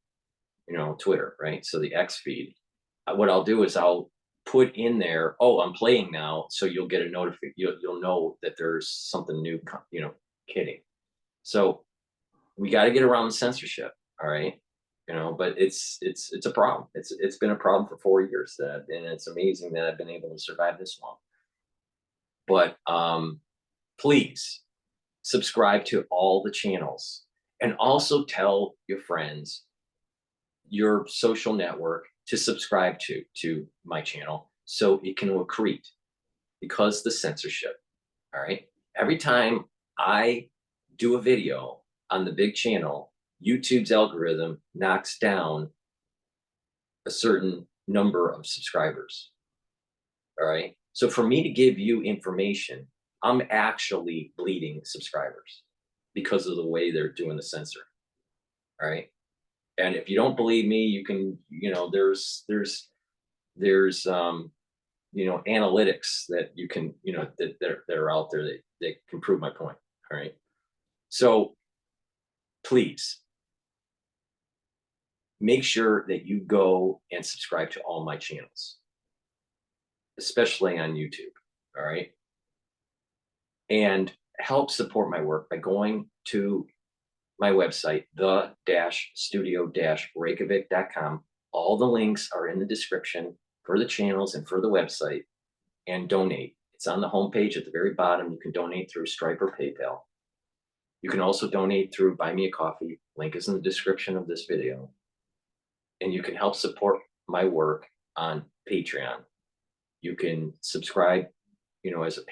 Twitter, right? So the X feed. What I'll do is I'll put in there, oh, I'm playing now, so you'll get a notification. You'll know that there's something new, kidding. So we got to get around censorship, all right? But it's a problem. It's been a problem for 4 years, and it's amazing that I've been able to survive this long. But please subscribe to all the channels, and also tell your friends, your social network, to subscribe to my channel so it can accrete, because the censorship, all right? Every time I do a video on the big channel, YouTube's algorithm knocks down a certain number of subscribers, all right? So for me to give you information, I'm actually bleeding subscribers because of the way they're doing the censor, all right? And if you don't believe me, you can, there's analytics that you can, that are out there that can prove my point, all right? So please make sure that you go and subscribe to all my channels, especially on YouTube, all right? And help support my work by going to my website, the-studio-reykjavik.com. All the links are in the description for the channels and for the website. And donate. It's on the homepage at the very bottom. You can donate through Stripe or PayPal. You can also donate through Buy Me a Coffee Link is in the description of this video. And you can help support my work on Patreon. You can subscribe, as a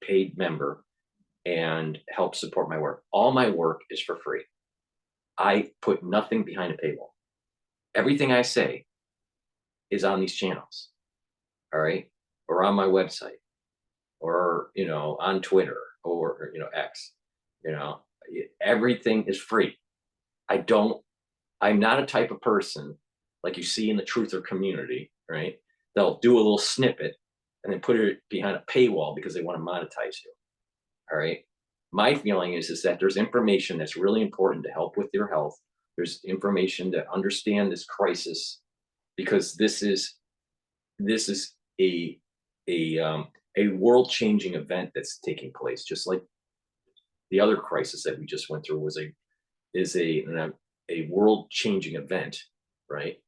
paid member and help support my work. All my work is for free. I put nothing behind a paywall. Everything I say is on these channels, all right? Or on my website, or, on Twitter, or, X, everything is free. I'm not a type of person like you see in the truther community, right? They'll do a little snippet and then put it behind a paywall because they want to monetize you. All right. My feeling is that there's information that's really important to help with your health. There's information to understand this crisis, because this is a world-changing event that's taking place, just like the other crisis that we just went through is a world-changing event, right?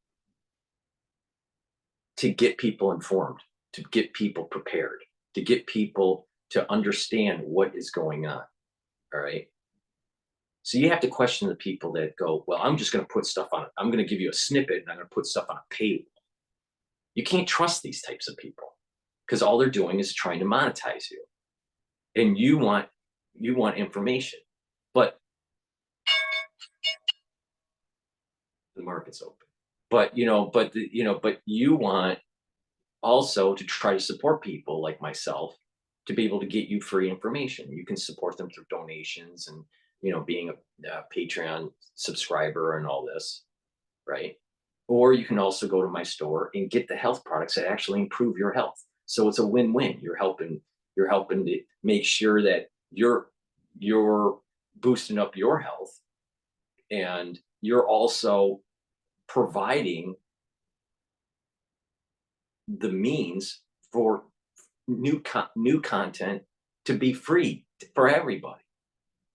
To get people informed, to get people prepared, to get people to understand what is going on, all right? So you have to question the people that go, well, I'm just going to put stuff on it. I'm going to give you a snippet and I'm going to put stuff on a paywall. You can't trust these types of people, because all they're doing is trying to monetize you. And you want information, but the market's open. But but you want also to try to support people like myself to be able to get you free information. You can support them through donations and being a Patreon subscriber and all this, right? Or you can also go to my store and get the health products that actually improve your health. So it's a win-win. You're helping to make sure that you're boosting up your health, and you're also providing the means for new content to be free for everybody.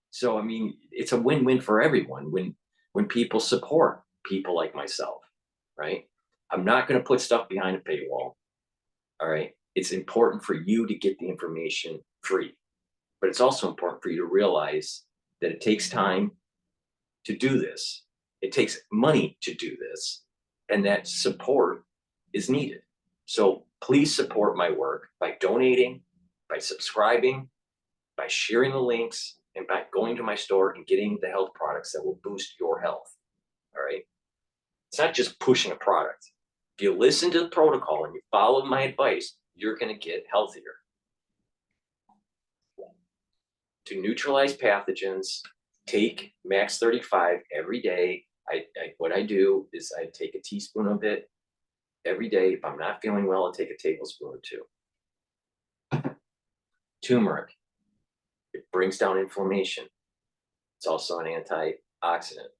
So, I mean, it's a win-win for everyone when people support people like myself, right? I'm not going to put stuff behind a paywall, all right? It's important for you to get the information free, but it's also important for you to realize that it takes time to do this. It takes money to do this, and that support is needed. So please support my work by donating, by subscribing, by sharing the links, and by going to my store and getting the health products that will boost your health. All right. It's not just pushing a product. If you listen to the protocol and you follow my advice, you're going to get healthier. To neutralize pathogens, take Max 35 every day. What I do is I take a teaspoon of it every day. If I'm not feeling well, I'll take a tablespoon or two. Turmeric. It brings down inflammation. It's also an antioxidant.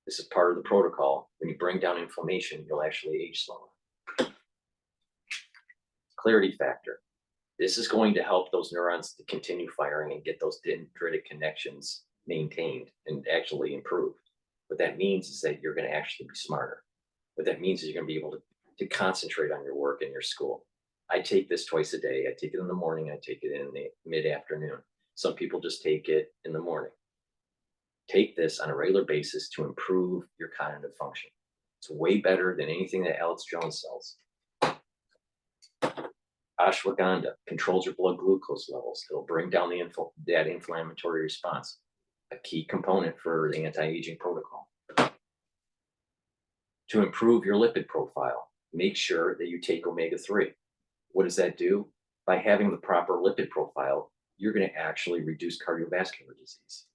This is part of the protocol. When you bring down inflammation, you'll actually age slower. Clarity factor. This is going to help those neurons to continue firing and get those dendritic connections maintained and actually improved. What that means is that you're going to actually be smarter. What that means is you're going to be able to concentrate on your work and your school. I take this twice a day. I take it in the morning. I take it in the mid-afternoon. Some people just take it in the morning. Take this on a regular basis to improve your cognitive function. It's way better than anything that Alex Jones sells. Ashwagandha controls your blood glucose levels. It'll bring down that inflammatory response, a key component for the anti-aging protocol. To improve your lipid profile, make sure that you take omega-3. What does that do? By having the proper lipid profile, you're going to actually reduce cardiovascular disease.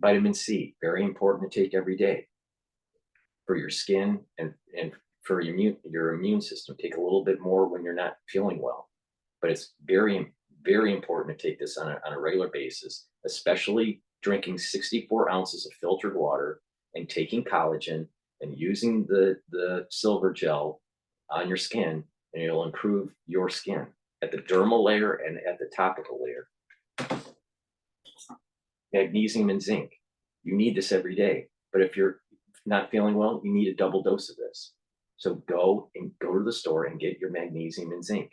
Vitamin C, very important to take every day for your skin and for your immune system. Take a little bit more when you're not feeling well, but it's very, very important to take this on a regular basis, especially drinking 64 ounces of filtered water and taking collagen and using the silver gel on your skin, and it'll improve your skin at the dermal layer and at the topical layer. Magnesium and zinc. You need this every day, but if you're not feeling well, you need a double dose of this. So go to the store and get your magnesium and zinc.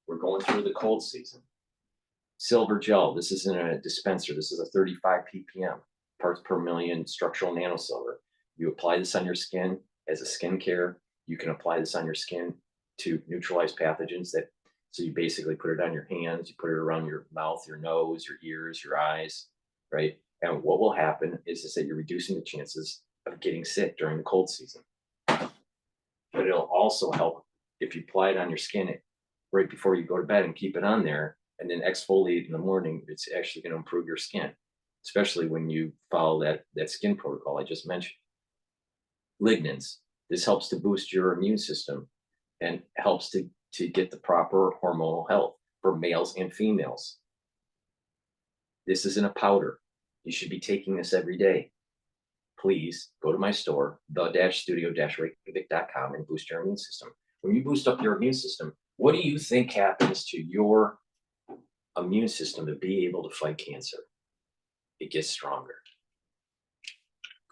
We're going through the cold season. Silver gel. This isn't a dispenser. This is a 35 ppm, parts per million structural nanosilver. You apply this on your skin as a skincare. You can apply this on your skin to neutralize pathogens so you basically put it on your hands, you put it around your mouth, your nose, your ears, your eyes, right? And what will happen is that you're reducing the chances of getting sick during the cold season. But it'll also help if you apply it on your skin right before you go to bed and keep it on there and then exfoliate in the morning. It's actually going to improve your skin, especially when you follow that skin protocol I just mentioned. Lignans. This helps to boost your immune system and helps to get the proper hormonal health for males and females. This isn't a powder. You should be taking this every day. Please go to my store, the-studio-reykjavik.com, and boost your immune system. When you boost up your immune system, what do you think happens to your immune system to be able to fight cancer? It gets stronger.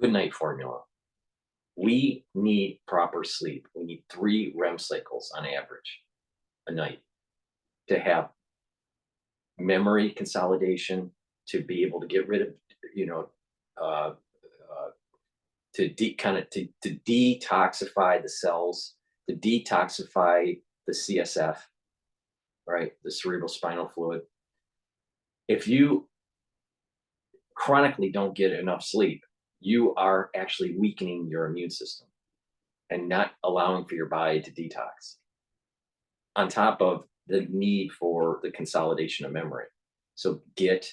Good night formula. We need proper sleep. We need 3 REM cycles on average a night to have memory consolidation, to be able to get rid of, to detoxify the cells, to detoxify the CSF, right? The cerebral spinal fluid. If you chronically don't get enough sleep, you are actually weakening your immune system and not allowing for your body to detox. On top of the need for the consolidation of memory. So get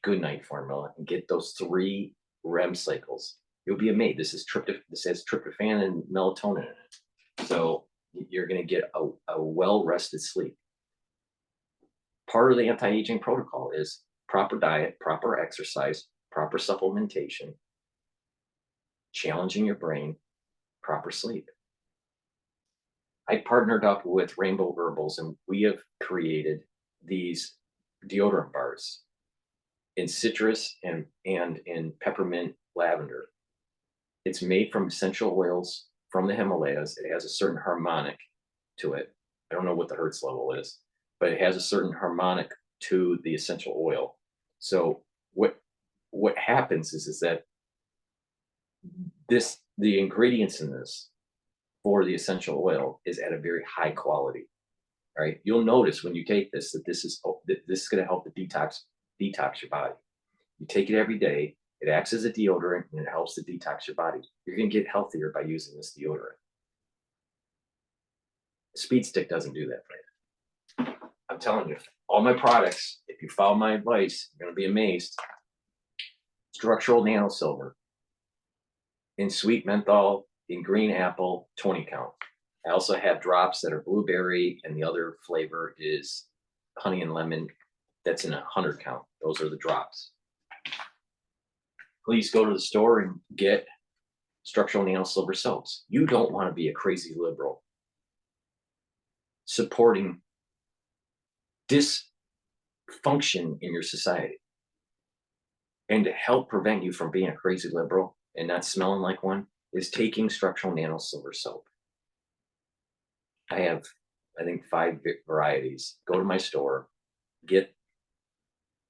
Good Night formula and get those 3 REM cycles. You'll be amazed. This has tryptophan and melatonin in it. So you're going to get a well-rested sleep. Part of the anti-aging protocol is proper diet, proper exercise, proper supplementation, challenging your brain, proper sleep. I partnered up with Rainbow Herbals, and we have created these deodorant bars in citrus and in peppermint lavender. It's made from essential oils from the Himalayas. It has a certain harmonic to it. I don't know what the hertz level is, but it has a certain harmonic to the essential oil. So what happens is that the ingredients in this for the essential oil is at a very high quality. Right? You'll notice when you take this that this is going to help the detox your body. You take it every day. It acts as a deodorant and it helps to detox your body. You're going to get healthier by using this deodorant. Speed Stick doesn't do that for you. I'm telling you, all my products, if you follow my advice, you're going to be amazed. Structural nanosilver in sweet menthol, in green apple, 20 count. I also have drops that are blueberry, and the other flavor is honey and lemon. That's in 100 count. Those are the drops. Please go to the store and get structural nanosilver soaps. You don't want to be a crazy liberal supporting dysfunction in your society. And to help prevent you from being a crazy liberal and not smelling like one is taking structural nanosilver soap. I have, I think, 5 varieties. Go to my store, get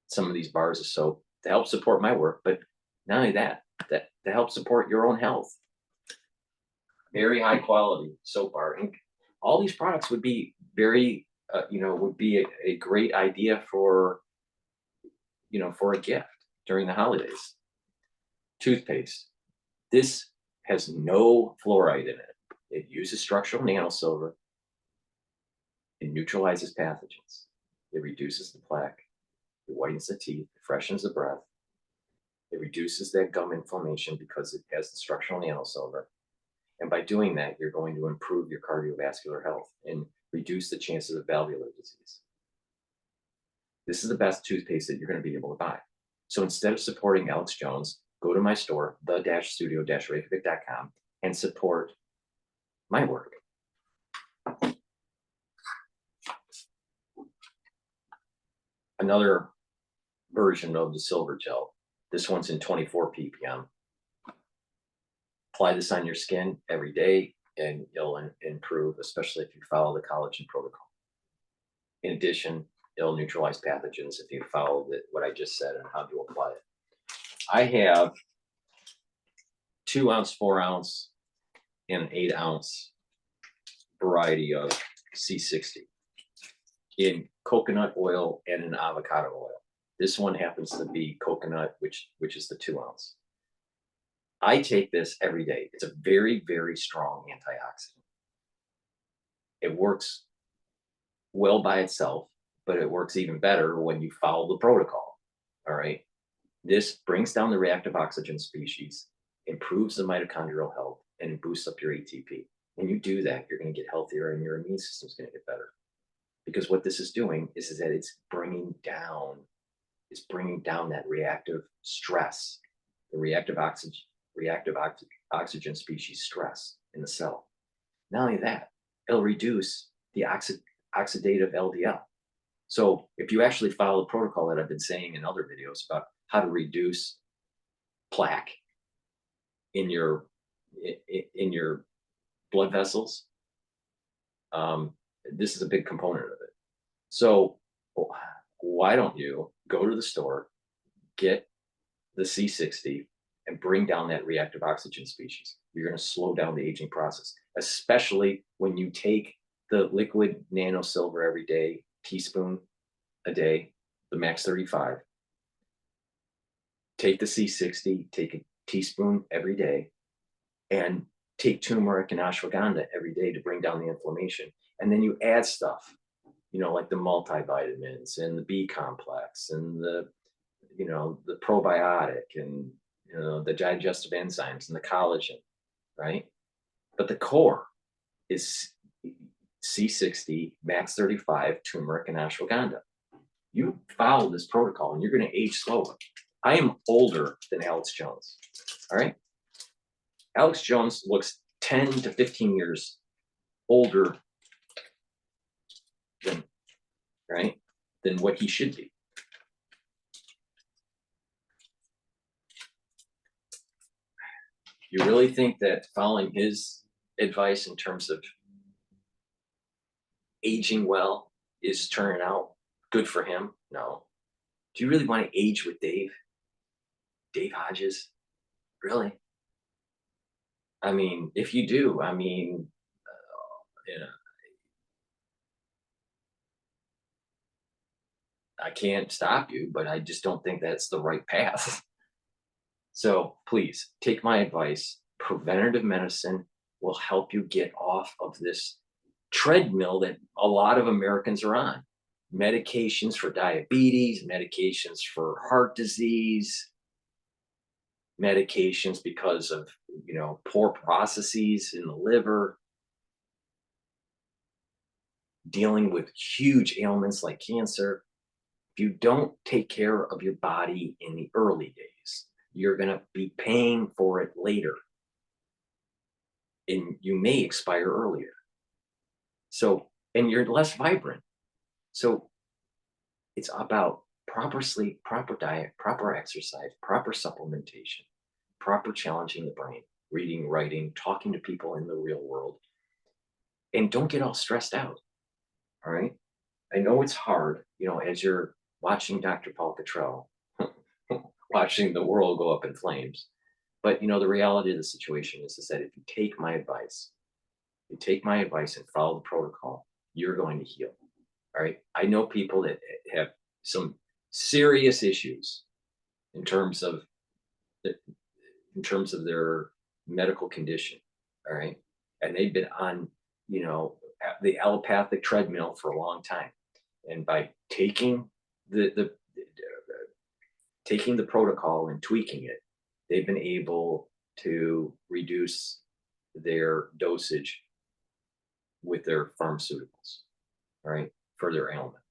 some of these bars of soap to help support my work, but not only that, to help support your own health. Very high quality soap bar. And all these products would be very, would be a great idea for, for a gift during the holidays. Toothpaste. This has no fluoride in it. It uses structural nanosilver. It neutralizes pathogens. It reduces the plaque. It whitens the teeth. It freshens the breath. It reduces that gum inflammation because it has the structural nanosilver. And by doing that, you're going to improve your cardiovascular health and reduce the chances of valvular disease. This is the best toothpaste that you're going to be able to buy. So instead of supporting Alex Jones, go to my store, the-studio-reykjavik.com, and support my work. Another version of the silver gel. This one's in 24 ppm. Apply this on your skin every day and you'll improve, especially if you follow the collagen protocol. In addition, It'll neutralize pathogens if you follow what I just said and how to apply it. I have 2 ounce, 4 ounce, and an 8 ounce variety of C60 in coconut oil and in avocado oil. This one happens to be coconut, which is the 2 ounce. I take this every day. It's a very, very strong antioxidant. It works well by itself, but it works even better when you follow the protocol. All right. This brings down the reactive oxygen species, improves the mitochondrial health, and it boosts up your ATP. When you do that, you're going to get healthier and your immune system's going to get better. Because what this is doing is that it's bringing down that reactive stress, the reactive oxygen species stress in the cell. Not only that, it'll reduce the oxidative LDL. So if you actually follow the protocol that I've been saying in other videos about how to reduce plaque in your blood vessels, this is a big component of it. So why don't you go to the store, get the C60, and bring down that reactive oxygen species? You're going to slow down the aging process, especially when you take the liquid nano silver every day, teaspoon a day, the max 35. Take the C60, take a teaspoon every day, and take turmeric and ashwagandha every day to bring down the inflammation. And then you add stuff, like the multivitamins and the B complex and the probiotic and, the digestive enzymes and the collagen, right? But the core is C60, max 35, turmeric, and ashwagandha. You follow this protocol and you're going to age slower. I am older than Alex Jones, all right? Alex Jones looks 10 to 15 years older than what he should be. You really think that following his advice in terms of aging well is turning out good for him? No. Do you really want to age with Dave Hodges? Really? I mean, if you do, I can't stop you, but I just don't think that's the right path. So please take my advice. Preventative medicine will help you get off of this treadmill that a lot of Americans are on. Medications for diabetes, medications for heart disease, medications because of, poor processes in the liver, dealing with huge ailments like cancer. If you don't take care of your body in the early days, you're going to be paying for it later. And you may expire earlier. So, and you're less vibrant. So it's about proper sleep, proper diet, proper exercise, proper supplementation, proper challenging the brain, reading, writing, talking to people in the real world. And don't get all stressed out. All right. I know it's hard, as you're watching DrPaulCottrell, watching the world go up in flames. But, the reality of the situation is that if you take my advice, and follow the protocol, you're going to heal. All right. I know people that have some serious issues in terms of their medical condition. All right. And they've been on, the allopathic treadmill for a long time. And by taking taking the protocol and tweaking it, they've been able to reduce their dosage with their pharmaceuticals, all right, for their ailment.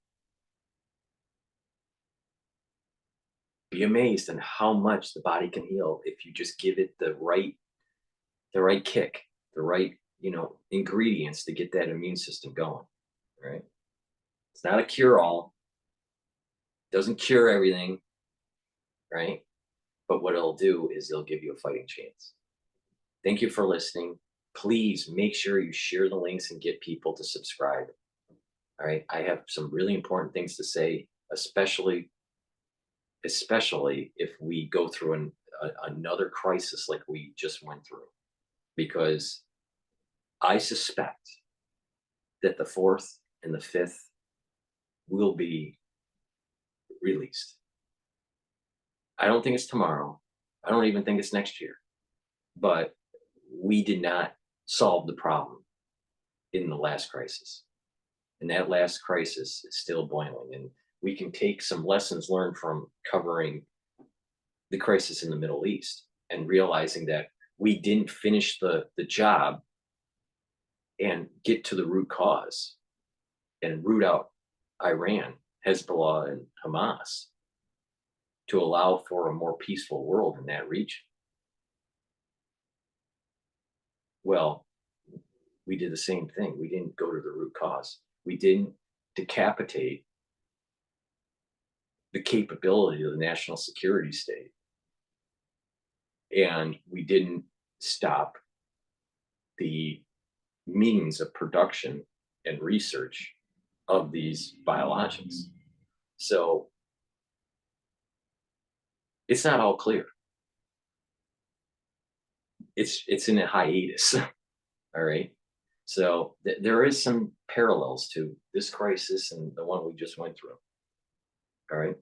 Be amazed at how much the body can heal if you just give it the right kick, the right, ingredients to get that immune system going, right? It's not a cure-all. Doesn't cure everything, right? But what it'll do is it'll give you a fighting chance. Thank you for listening. Please make sure you share the links and get people to subscribe. All right. I have some really important things to say, especially if we go through another crisis like we just went through, because I suspect that the 4th and the 5th will be released. I don't think it's tomorrow. I don't even think it's next year. But we did not solve the problem in the last crisis. And that last crisis is still boiling. And we can take some lessons learned from covering the crisis in the Middle East and realizing that we didn't finish the job and get to the root cause and root out Iran, Hezbollah, and Hamas to allow for a more peaceful world in that region. Well, we did the same thing. We didn't go to the root cause. We didn't decapitate the capability of the national security state. And we didn't stop the means of production and research of these biologics. So it's not all clear. It's in a hiatus. All right. So there is some parallels to this crisis and the one we just went through. All right.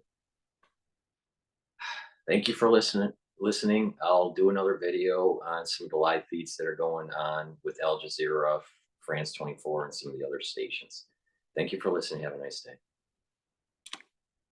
Thank you for listening. I'll do another video on some of the live feeds that are going on with Al Jazeera, France 24, and some of the other stations. Thank you for listening. Have a nice day.